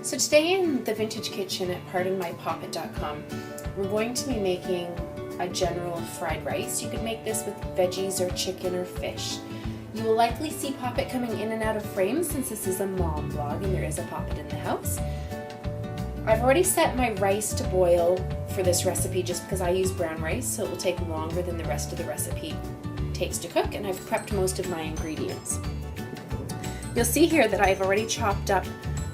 So today in the Vintage Kitchen at pardonmypoppet.com, we're going to be making a general fried rice. You could make this with veggies or chicken or fish. You will likely see Poppet coming in and out of frame since this is a mom vlog and there is a Poppet in the house. I've already set my rice to boil for this recipe just because I use brown rice, so it will take longer than the rest of the recipe takes to cook, and I've prepped most of my ingredients. You'll see here that I've already chopped up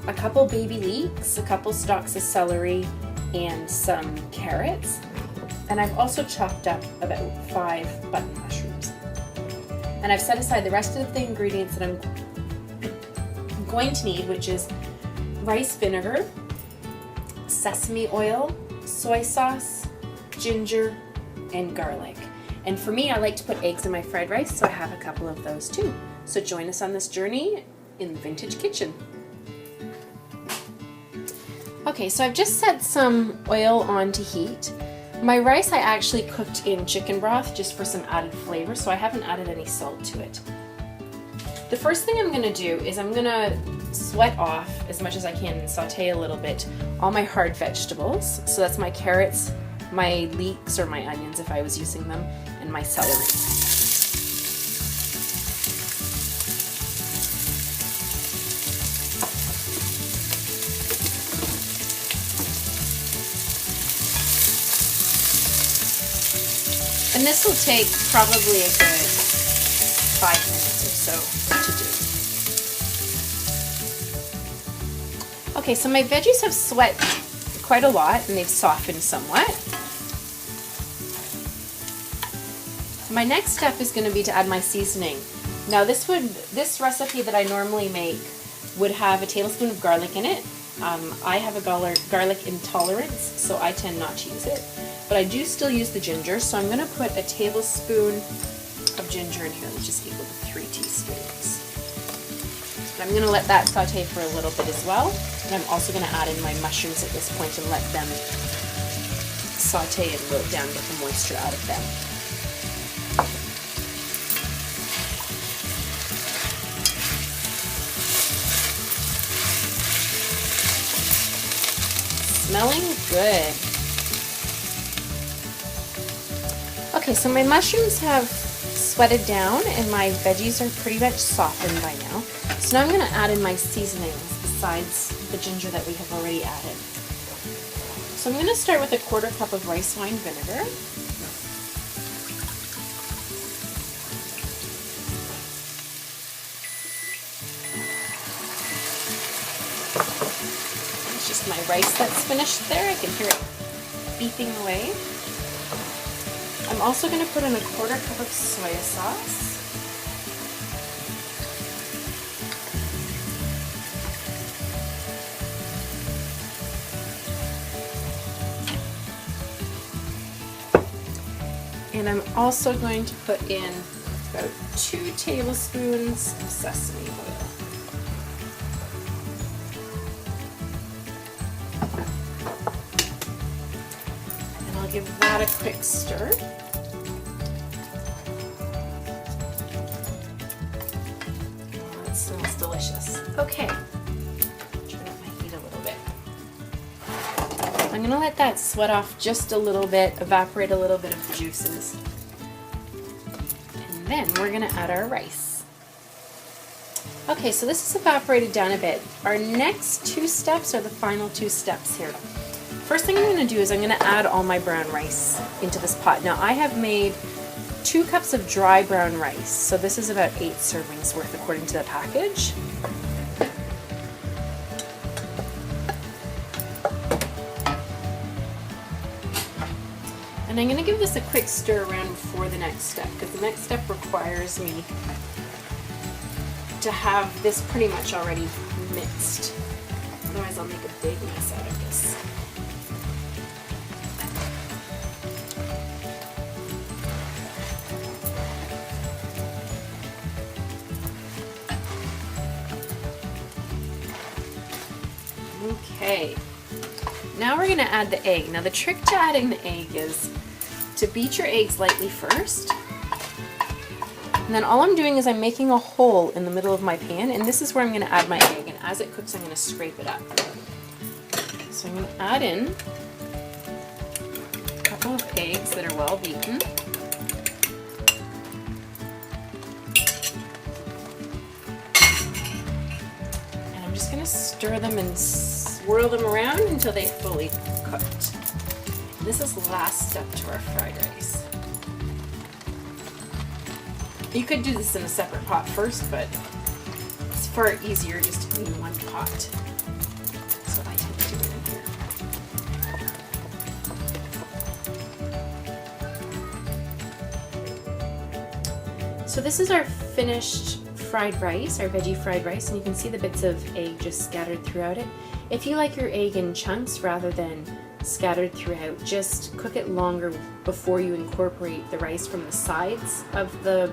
a couple baby leeks, a couple stalks of celery, and some carrots. And I've also chopped up about 5 button mushrooms. And I've set aside the rest of the ingredients that I'm going to need, which is rice vinegar, sesame oil, soy sauce, ginger, and garlic. And for me, I like to put eggs in my fried rice, so I have a couple of those too. So join us on this journey in the Vintage Kitchen. Okay, so I've just set some oil on to heat. My rice I actually cooked in chicken broth just for some added flavor, so I haven't added any salt to it. The first thing I'm going to do is I'm going to sweat off as much as I can and saute a little bit all my hard vegetables. So that's my carrots, my leeks or my onions if I was using them, and my celery. And this will take probably a good 5 minutes or so to do. Okay, so my veggies have sweat quite a lot and they've softened somewhat. My next step is going to be to add my seasoning. Now this recipe that I normally make would have a tablespoon of garlic in it. I have a garlic intolerance, so I tend not to use it. But I do still use the ginger, so I'm going to put a tablespoon of ginger in here, which is equal to 3 teaspoons. And I'm going to let that saute for a little bit as well. And I'm also going to add in my mushrooms at this point and let them saute and wilt down, get the moisture out of them. Smelling good. Okay, so my mushrooms have sweated down and my veggies are pretty much softened by now. So now I'm going to add in my seasonings besides the ginger that we have already added. So I'm going to start with a 1/4 cup of rice wine vinegar. It's just my rice that's finished there. I can hear it beeping away. I'm also going to put in a 1/4 cup of soy sauce. And I'm also going to put in about 2 tablespoons of sesame oil. And I'll give that a quick stir. That smells delicious. Okay, turn up my heat a little bit. I'm going to let that sweat off just a little bit, evaporate a little bit of the juices. And then we're going to add our rice. Okay, so this is evaporated down a bit. Our next 2 steps are the final 2 steps here. First thing I'm going to do is I'm going to add all my brown rice into this pot. Now I have made 2 cups of dry brown rice, so this is about 8 servings worth according to the package. And I'm going to give this a quick stir around before the next step, because the next step requires me to have this pretty much already mixed. Otherwise I'll make a big mess out of this. Okay, now we're going to add the egg. Now the trick to adding the egg is to beat your eggs lightly first, And then all I'm doing is I'm making a hole in the middle of my pan, and this is where I'm going to add my egg, and as it cooks I'm going to scrape it up. So I'm going to add in a couple of eggs that are well beaten. And I'm just going to stir them and swirl them around until they fully cooked. This is the last step to our fried rice. You could do this in a separate pot first, but it's far easier just to do in one pot. So I tend to do it in here. So this is our finished fried rice, our veggie fried rice, and you can see the bits of egg just scattered throughout it. If you like your egg in chunks rather than scattered throughout, just cook it longer before you incorporate the rice from the sides of the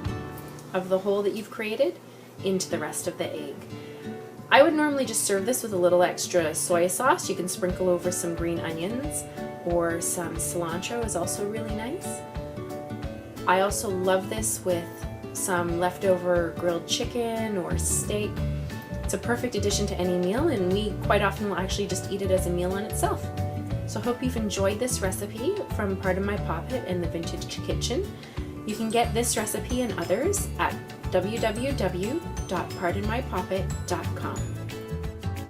hole that you've created into the rest of the egg. I would normally just serve this with a little extra soy sauce. You can sprinkle over some green onions, or some cilantro is also really nice. I also love this with some leftover grilled chicken or steak. It's a perfect addition to any meal, and we quite often will actually just eat it as a meal on itself. So I hope you've enjoyed this recipe from Pardon My Poppet and the Vintage Kitchen. You can get this recipe and others at www.pardonmypoppet.com.